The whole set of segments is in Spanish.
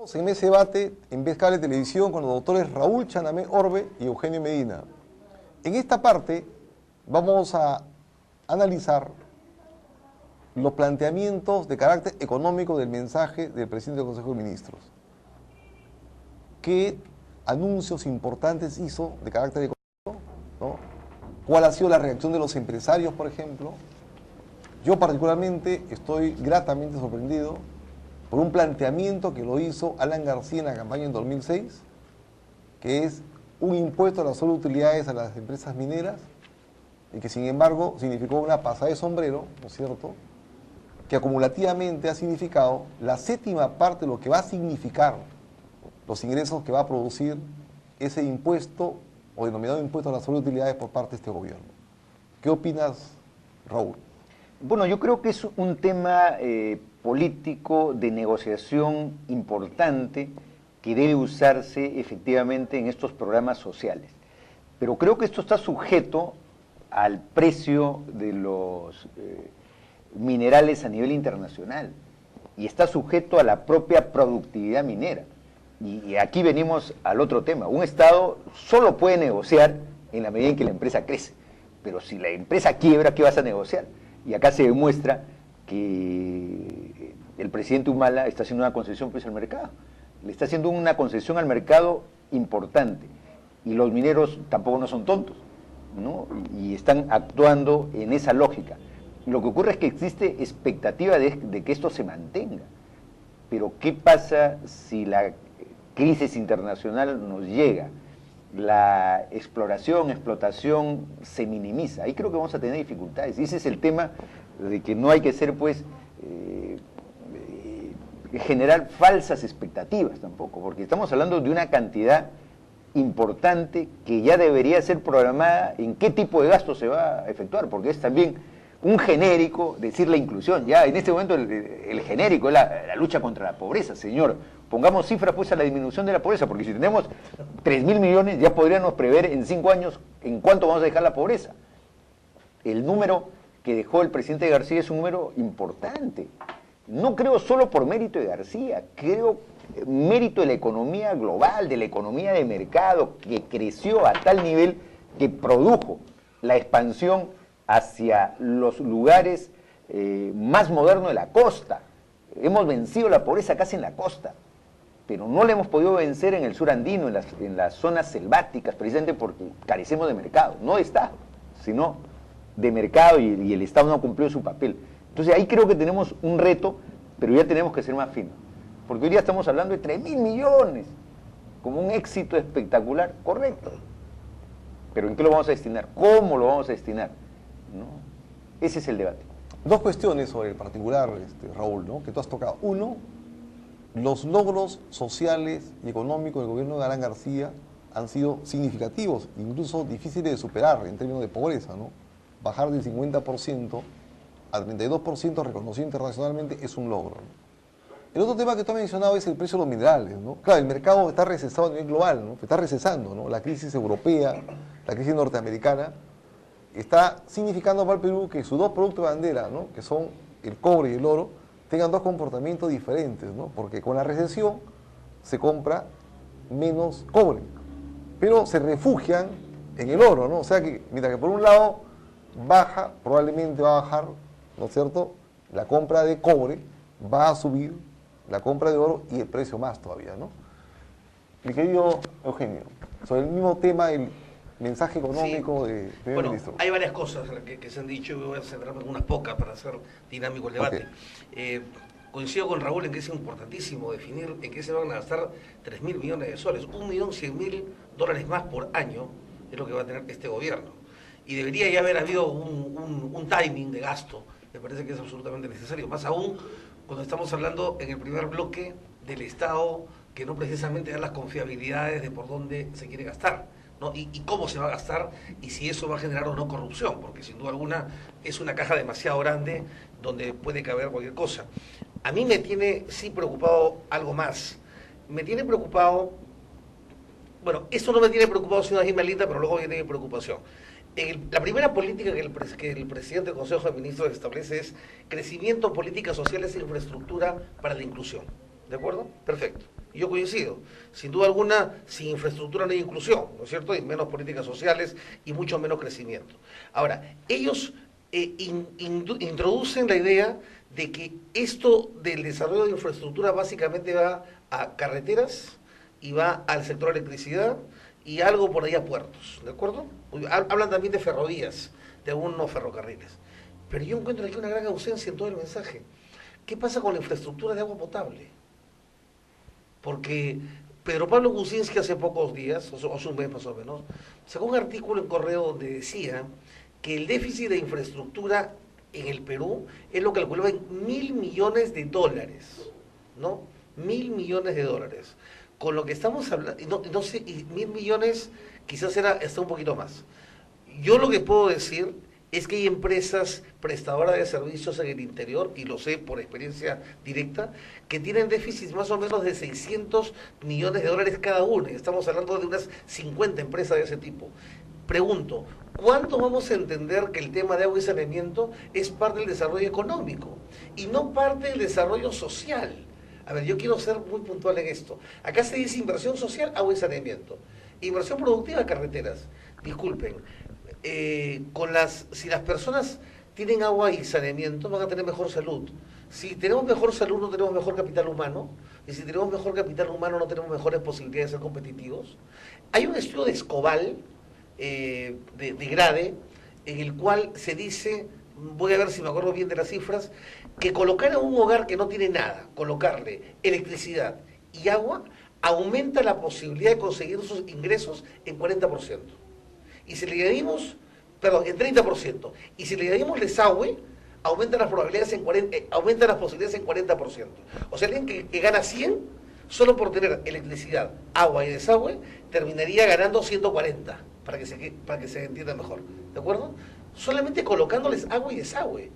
estamos en ese debate en Vez Cable Televisión con los doctores Raúl Chanamé Orbe y Eugenio Medina. En esta parte vamos a analizar los planteamientos de carácter económico del mensaje del presidente del Consejo de Ministros. ¿Qué anuncios importantes hizo de carácter económico? ¿No? ¿Cuál ha sido la reacción de los empresarios, por ejemplo? Yo particularmente estoy gratamente sorprendido por un planteamiento que lo hizo Alan García en la campaña en 2006, que es un impuesto a las sobreutilidades a las empresas mineras, y que sin embargo significó una pasada de sombrero, ¿no es cierto?, que acumulativamente ha significado la séptima parte de lo que va a significar los ingresos que va a producir ese impuesto o denominado impuesto a las sobreutilidades por parte de este gobierno. ¿Qué opinas, Raúl? Bueno, yo creo que es un tema político de negociación importante que debe usarse efectivamente en estos programas sociales. Pero creo que esto está sujeto al precio de los minerales a nivel internacional y está sujeto a la propia productividad minera. Y aquí venimos al otro tema. Un Estado solo puede negociar en la medida en que la empresa crece. Pero si la empresa quiebra, ¿qué vas a negociar? Y acá se demuestra que el presidente Humala está haciendo una concesión pues al mercado. Le está haciendo una concesión al mercado importante. Y los mineros tampoco no son tontos, ¿no? Y están actuando en esa lógica. Lo que ocurre es que existe expectativa de que esto se mantenga. Pero ¿qué pasa si la crisis internacional nos llega? La explotación se minimiza. Ahí creo que vamos a tener dificultades. Y ese es el tema de que no hay que ser, pues, generar falsas expectativas tampoco, porque estamos hablando de una cantidad importante que ya debería ser programada en qué tipo de gasto se va a efectuar, porque es también un genérico decir la inclusión. Ya en este momento el genérico es la lucha contra la pobreza, señor. Pongamos cifras pues a la disminución de la pobreza, porque si tenemos 3.000 millones ya podríamos prever en 5 años en cuánto vamos a dejar la pobreza. El número que dejó el presidente García es un número importante. No creo solo por mérito de García, creo mérito de la economía global, de la economía de mercado, que creció a tal nivel que produjo la expansión hacia los lugares más modernos de la costa. Hemos vencido la pobreza casi en la costa, pero no la hemos podido vencer en el sur andino, en las zonas selváticas, precisamente porque carecemos de mercado, no de Estado, sino de mercado, y el Estado no ha cumplido su papel. Entonces ahí creo que tenemos un reto, pero ya tenemos que ser más finos, porque hoy día estamos hablando de 3.000 millones, como un éxito espectacular, correcto, pero ¿en qué lo vamos a destinar? ¿Cómo lo vamos a destinar? ¿No? Ese es el debate. Dos cuestiones sobre el particular, Raúl, ¿no?, que tú has tocado. Uno, los logros sociales y económicos del gobierno de Alan García han sido significativos, incluso difíciles de superar en términos de pobreza, ¿no? Bajar del 50% al 32% reconocido internacionalmente es un logro, ¿no? El otro tema que tú has mencionado es el precio de los minerales, ¿no? Claro, el mercado está recesado a nivel global, ¿no? Está recesando, ¿no? La crisis europea, la crisis norteamericana, está significando para el Perú que sus dos productos de bandera, ¿no?, que son el cobre y el oro, tengan dos comportamientos diferentes, ¿no? Porque con la recesión se compra menos cobre, pero se refugian en el oro, ¿no? O sea que, mientras que por un lado baja, probablemente va a bajar, ¿no es cierto?, la compra de cobre, va a subir la compra de oro y el precio más todavía, ¿no? Mi querido Eugenio, sobre el mismo tema, el mensaje económico de primer ministro. Hay varias cosas que se han dicho, y voy a centrarme en unas pocas para hacer dinámico el debate. Okay. Coincido con Raúl en que es importantísimo definir en qué se van a gastar 3.000 millones de soles. 1.100.000 dólares más por año es lo que va a tener este gobierno. Y debería ya haber habido un timing de gasto. Me parece que es absolutamente necesario. Más aún cuando estamos hablando en el primer bloque del Estado, que no precisamente da las confiabilidades de por dónde se quiere gastar, ¿no? Y cómo se va a gastar, y si eso va a generar o no corrupción, porque sin duda alguna es una caja demasiado grande donde puede caber cualquier cosa. A mí me tiene sí preocupado algo más. Me tiene preocupado, bueno, esto no me tiene preocupado, señora Gimelita, pero luego viene mi preocupación. La primera política que el presidente del Consejo de Ministros establece es crecimiento, políticas sociales e infraestructura para la inclusión. ¿De acuerdo? Perfecto. y yo coincido. Sin duda alguna, sin infraestructura no hay inclusión, ¿no es cierto? Y menos políticas sociales y mucho menos crecimiento. Ahora, ellos introducen la idea de que esto del desarrollo de infraestructura básicamente va a carreteras y va al sector electricidad y algo por ahí a puertos, ¿de acuerdo? Hablan también de ferrovías, de algunos ferrocarriles. Pero yo encuentro aquí una gran ausencia en todo el mensaje. ¿Qué pasa con la infraestructura de agua potable? Porque Pedro Pablo Kuczynski hace pocos días, o hace un mes más o menos, sacó un artículo en Correo donde decía que el déficit de infraestructura en el Perú es lo que calculaba en $1.000 millones, ¿no? $1.000 millones. Con lo que estamos hablando, no sé, y 1.000 millones quizás era hasta un poquito más. Yo lo que puedo decir es que hay empresas prestadoras de servicios en el interior, y lo sé por experiencia directa, que tienen déficits más o menos de $600 millones cada una. Estamos hablando de unas 50 empresas de ese tipo. Pregunto, ¿cuándo vamos a entender que el tema de agua y saneamiento es parte del desarrollo económico y no parte del desarrollo social? A ver, yo quiero ser muy puntual en esto. Acá se dice inversión social, agua y saneamiento. Inversión productiva, carreteras. Disculpen, si las personas tienen agua y saneamiento, van a tener mejor salud. Si tenemos mejor salud, no tenemos mejor capital humano. Y si tenemos mejor capital humano, no tenemos mejores posibilidades de ser competitivos. Hay un estudio de Escobal, de Grade, en el cual se dice, voy a ver si me acuerdo bien de las cifras, que colocar a un hogar que no tiene nada, colocarle electricidad y agua, aumenta la posibilidad de conseguir sus ingresos en 40%. Y si le añadimos, perdón, en 30%. Y si le añadimos desagüe, aumenta las posibilidades en 40%. O sea, alguien que gana 100, solo por tener electricidad, agua y desagüe, terminaría ganando 140, para que se entienda mejor. ¿De acuerdo? Solamente colocándoles agua y desagüe.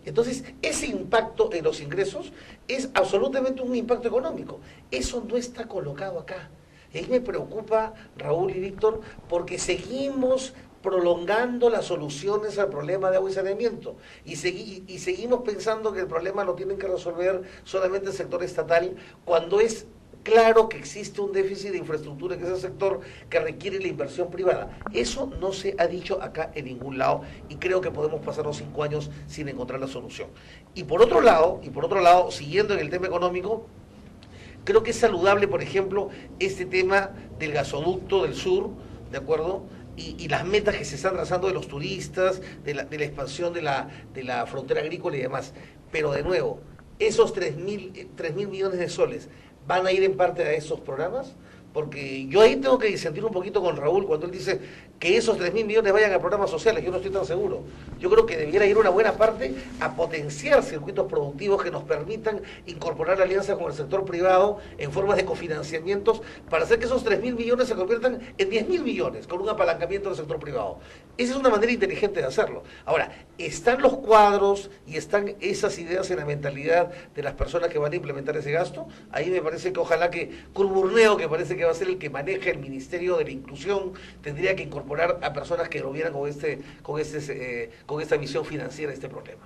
Entonces, ese impacto en los ingresos es absolutamente un impacto económico. Eso no está colocado acá. Y ahí me preocupa, Raúl y Víctor, porque seguimos prolongando las soluciones al problema de agua y saneamiento. Y seguimos pensando que el problema lo tienen que resolver solamente el sector estatal, cuando es claro que existe un déficit de infraestructura en ese sector que requiere la inversión privada. Eso no se ha dicho acá en ningún lado y creo que podemos pasar los 5 años sin encontrar la solución. Y por otro lado, siguiendo en el tema económico, creo que es saludable, por ejemplo, este tema del gasoducto del sur, ¿de acuerdo? Y las metas que se están trazando de los turistas, de la expansión de la frontera agrícola y demás. Pero de nuevo, esos 3.000 millones de soles, ¿van a ir en parte a esos programas? Porque yo ahí tengo que disentir un poquito con Raúl cuando él dice que esos 3.000 millones vayan a programas sociales. Yo no estoy tan seguro. Yo creo que debiera ir una buena parte a potenciar circuitos productivos que nos permitan incorporar alianzas con el sector privado en formas de cofinanciamientos para hacer que esos 3.000 millones se conviertan en 10.000 millones con un apalancamiento del sector privado. Esa es una manera inteligente de hacerlo. Ahora, están los cuadros y están esas ideas en la mentalidad de las personas que van a implementar ese gasto. Ahí me parece que ojalá que Curburneo, que parece que va a ser el que maneja el Ministerio de la Inclusión, tendría que incorporar a personas que lo vieran con esta visión financiera de este problema.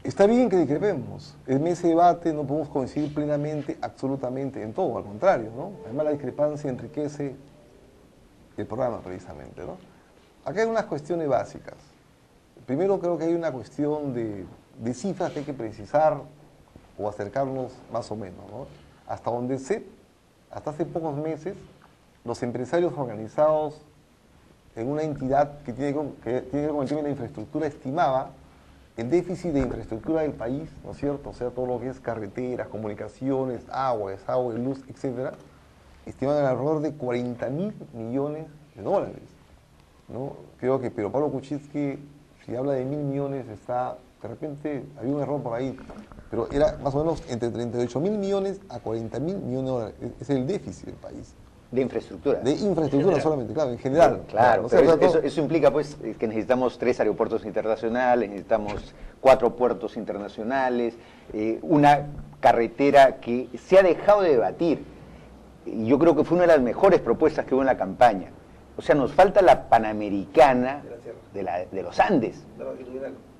Está bien que discrepemos. En ese debate no podemos coincidir plenamente, absolutamente en todo, al contrario, ¿no? Además, la discrepancia enriquece el programa precisamente, ¿no? Acá hay unas cuestiones básicas. Primero, creo que hay una cuestión de cifras que hay que precisar o acercarnos más o menos, ¿no? Hasta hace pocos meses, los empresarios organizados en una entidad que tiene que ver con el tema de la infraestructura estimaba el déficit de infraestructura del país, ¿no es cierto? O sea, todo lo que es carreteras, comunicaciones, agua, desagüe, luz, etcétera, estimaban alrededor de $40.000 millones, ¿no? Creo que Pedro Pablo Kuczynski, si habla de 1.000 millones, de repente había un error por ahí, pero era más o menos entre 38.000 millones a 40.000 millones de dólares. Es el déficit del país. De infraestructura. De infraestructura solamente, claro, en general. Claro, ¿no? O sea, pero eso implica pues que necesitamos 3 aeropuertos internacionales, necesitamos 4 puertos internacionales, una carretera que se ha dejado de debatir. Y yo creo que fue una de las mejores propuestas que hubo en la campaña. O sea, nos falta la Panamericana de los Andes.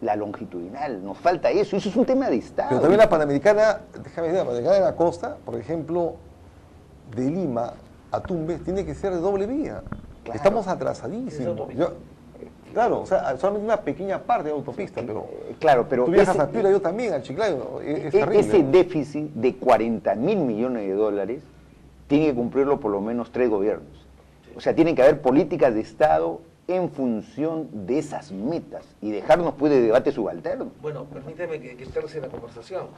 La longitudinal, nos falta eso. Eso es un tema de Estado. Pero también la Panamericana, déjame decir, la Panamericana de la costa, por ejemplo, de Lima a Tumbes tiene que ser de doble vía. Claro. Estamos Es atrasadísimos. autopista. Claro, o sea, solamente una pequeña parte de autopista, pero Claro, pero tú viajas ese- a Piura, yo también, a Chiclayo, es terrible. ese déficit de 40.000 millones de dólares tiene que cumplirlo por lo menos 3 gobiernos. O sea, tienen que haber políticas de Estado en función de esas metas y dejarnos pues de debate subalterno. Bueno, permíteme que estarse en la conversación.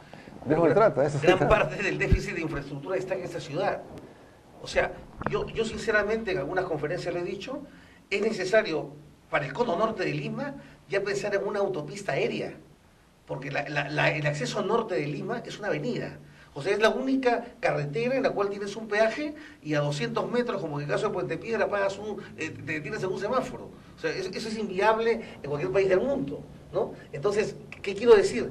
De eso se trata, eso se Gran trata. parte del déficit de infraestructura está en esta ciudad. O sea, yo sinceramente en algunas conferencias lo he dicho, es necesario para el cono norte de Lima ya pensar en una autopista aérea, porque el acceso norte de Lima es una avenida. O sea, es la única carretera en la cual tienes un peaje y a 200 metros, como en el caso de Puente Piedra, pagas te detienes en un semáforo. O sea, eso es inviable en cualquier país del mundo, ¿no? Entonces, ¿qué quiero decir?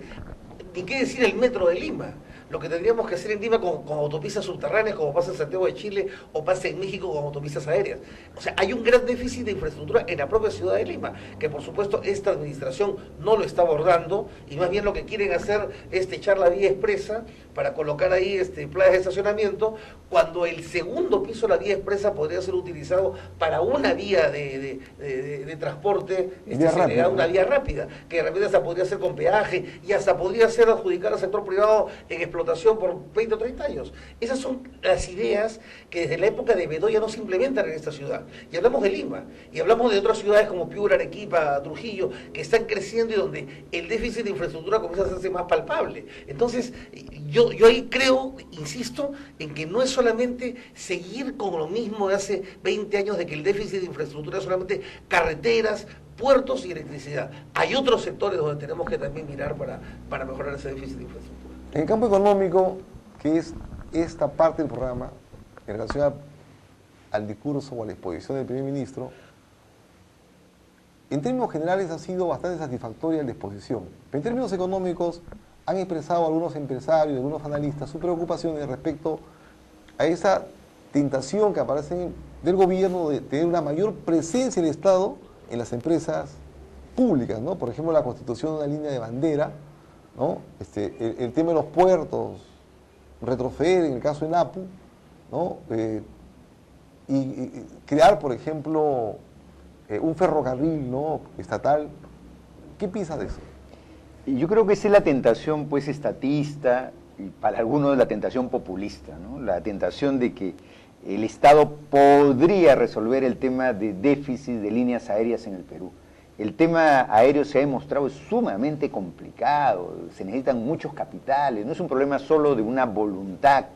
Ni qué decir el metro de Lima. Lo que tendríamos que hacer en Lima con autopistas subterráneas, como pasa en Santiago de Chile o pasa en México con autopistas aéreas. O sea, hay un gran déficit de infraestructura en la propia ciudad de Lima, que por supuesto esta administración no lo está abordando y más bien lo que quieren hacer es echar la vía expresa para colocar ahí playas de estacionamiento, cuando el segundo piso de la vía expresa podría ser utilizado para una vía de transporte Vía rápida, segregada, ¿no? una vía rápida, que de repente hasta podría ser con peaje y hasta podría ser adjudicada al sector privado en explotación por 20 o 30 años. Esas son las ideas que desde la época de Bedoya no se implementan en esta ciudad. Y hablamos de Lima, y hablamos de otras ciudades como Piura, Arequipa, Trujillo, que están creciendo y donde el déficit de infraestructura comienza a hacerse más palpable. Entonces, yo ahí creo, insisto, en que no es solamente seguir con lo mismo de hace 20 años, de que el déficit de infraestructura es solamente carreteras, puertos y electricidad. Hay otros sectores donde tenemos que también mirar para mejorar ese déficit de infraestructura. En el campo económico, que es esta parte del programa, en relación al discurso o a la exposición del primer ministro, en términos generales ha sido bastante satisfactoria la exposición. Pero en términos económicos, han expresado algunos empresarios, algunos analistas, sus preocupaciones respecto a esa tentación que aparece del gobierno de tener una mayor presencia del Estado en las empresas públicas, ¿no? Por ejemplo, la constitución de una línea de bandera, ¿no? El tema de los puertos, retroceder en el caso de Napu, ¿no? Y crear, por ejemplo, un ferrocarril, ¿no? estatal. ¿Qué piensas de eso? Y yo creo que esa es la tentación pues estatista y para algunos la tentación populista, ¿no? La tentación de que el Estado podría resolver el tema de déficit de líneas aéreas en el Perú. El tema aéreo se ha demostrado sumamente complicado, se necesitan muchos capitales, no es un problema solo de una voluntad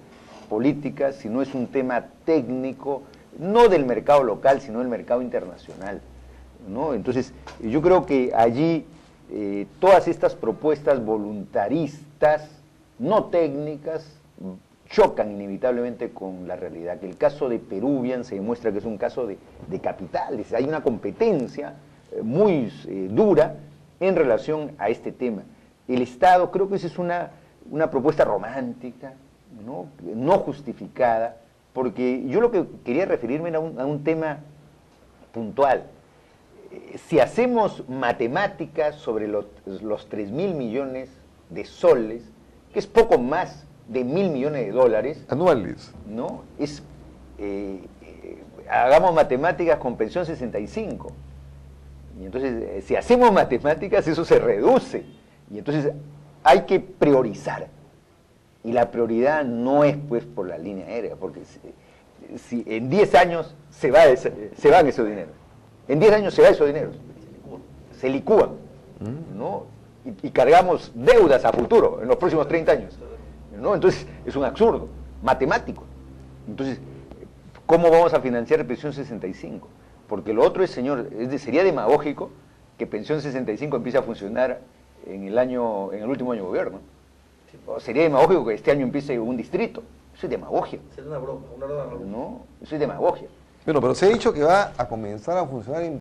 política, sino es un tema técnico, no del mercado local, sino del mercado internacional, ¿no? Entonces, yo creo que allí todas estas propuestas voluntaristas, no técnicas, chocan inevitablemente con la realidad. Que el caso de Peruvian se demuestra que es un caso de capitales, hay una competencia muy dura en relación a este tema. El Estado, creo que esa es una propuesta romántica, no justificada, porque yo lo que quería referirme era a un tema puntual. Si hacemos matemáticas sobre los 3.000 millones de soles, que es poco más de 1.000 millones de dólares, Anuales. ¿no? Hagamos matemáticas con pensión 65. Y entonces, si hacemos matemáticas, eso se reduce. Y entonces hay que priorizar. Y la prioridad no es pues por la línea aérea, porque si en 10 años se van esos dineros. En 10 años se va esos dineros. Se licúan, ¿no? Y cargamos deudas a futuro, en los próximos 30 años, ¿no? Entonces, es un absurdo matemático. Entonces, ¿cómo vamos a financiar Pensión 65? Porque lo otro es, señor, sería demagógico que Pensión 65 empiece a funcionar en el último año de gobierno. O sería demagógico que este año empiece un distrito. Eso es demagogia. Sería una broma, una broma. ¿No? Eso es demagogia. Bueno, pero se ha dicho que va a comenzar a funcionar en